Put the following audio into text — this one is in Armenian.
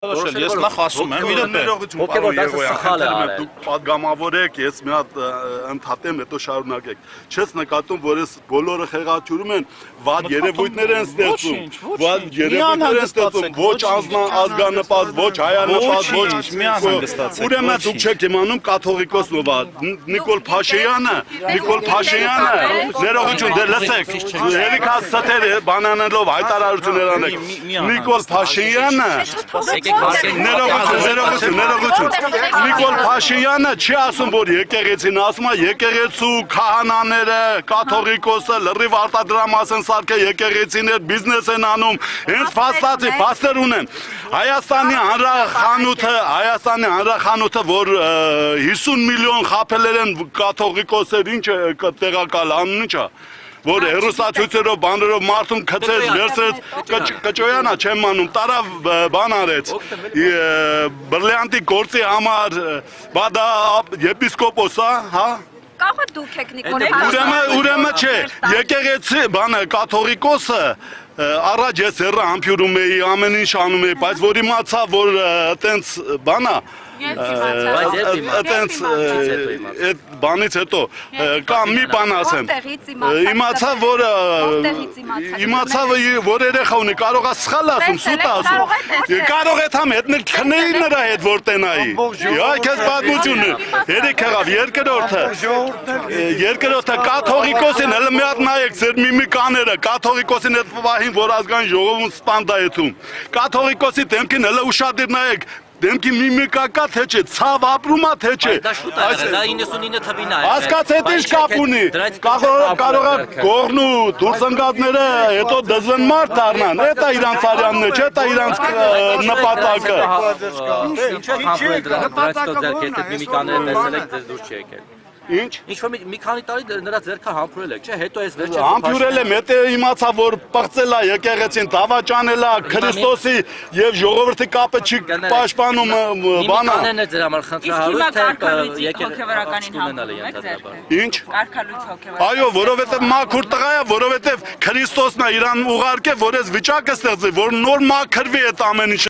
Ես նախ ասում եմ, դուք պատգամավոր եք, ես մի հատ ընդհատեմ, հետո շարունակեք։ Չես նկատում, որ ես բոլորը խեղաթյուրում են, վատ երևույթներ են ստեղծում, ոչ ազգանպաստ, ոչ հայանպաստ, ոչ ուրեմն դուք չեք իմանում կաթողիկոսն ով է, Նիկոլ Փաշինյանը, ներողություն, դե լսեք, հերիք հասցեթեր բանանելով հայտարարություններ անեք, Նիկոլ Փաշինյանը Ներողություն, Նիկոլ Փաշինյանը չի ասում, որ եկեղեցին, ասում է եկեղեցու քահանաները, կաթողիկոսը լրիվ արտադրամաս են սարքել, եկեղեցիներ բիզնես են անում, հենց փաստացի փաստեր ունեն։ Հայաստանի հանրախանութը, որ 50 միլիոն խաբելեր են կաթողիկոսեր, ինչ տեղակալ անուն ինչ է։ Որ հերոսացույցերով, բաներով մարդում քցեց, վերցրեց, կճոյանա չեմ անում, տարավ բան արեց, բրլյանտի գործի համար, բա դա եպիսկոպոս է, հա? Կախը դուք եք Նիկոլ Փաշինյանը։ Ուրեմն չէ, եկեղեցի, բանը, կաթողիկոսը, առաջ ես հեռը համբյուրում էի, ամեն ինչ անում էի, բայց որ իմացա, որ տենց բանա, այտենց այդ բանից հետո կամ մի բան ասեմ իմացա որ երեխա ունի կարող է սխալ ասում սուտ ասում կարող է թամ հետնել քնեի նրա հետ որ տենայի այ քեզ պատմություն երեք եղավ երկրորդը կաթողիկոսին հələ մի հատ նայեք ձեր միմիկաները կաթողիկոսին այդ պահին որ ազգային ժողովում սպանդայեցում կաթողիկոսի դեմքին հələ ուշադիր նայեք Դեմքի միմիկա կա թե չէ, ցավ ապրում է թե չէ։ Դա շուտ է, դա 99 թվին է։ Հասկացեք ինչ կապ ունի։ Կարող է կողն ու դուրս ընկածները հետո դզվեն մարդ դառնան։ Դա իրանց արյանն է, չէ՞ դա իրանց նպատակը։ Ինչ է համբերել դրանից հետո ձեր հետ միմիկաները տեսել եք, ձեզ դուր չի եկել։ Ինչ որ մի քանի տարի նրա ձեռքը համբուրել եք, չէ՞, հետո այս վերջը համբուրել եմ, հետո իմացա որ պղծել է եկեղեցին, դավաճանել է Քրիստոսի եւ ժողովրդի կապը չի պաշտպանում բանը։ Միմիկաներն է ձեր համար խնդրահարույց թե հոգեվարականին համբուրում եք ձեր։ Ինչ։ Կարգալույց հոգեվարական։ Այո, որովհետեւ մաքուր տղա է, որովհետեւ Քրիստոսն է իրան ուղարկել, որ այս վիճակը ստեղծի, որ նոր մաքրվի այդ ամեն ինչ։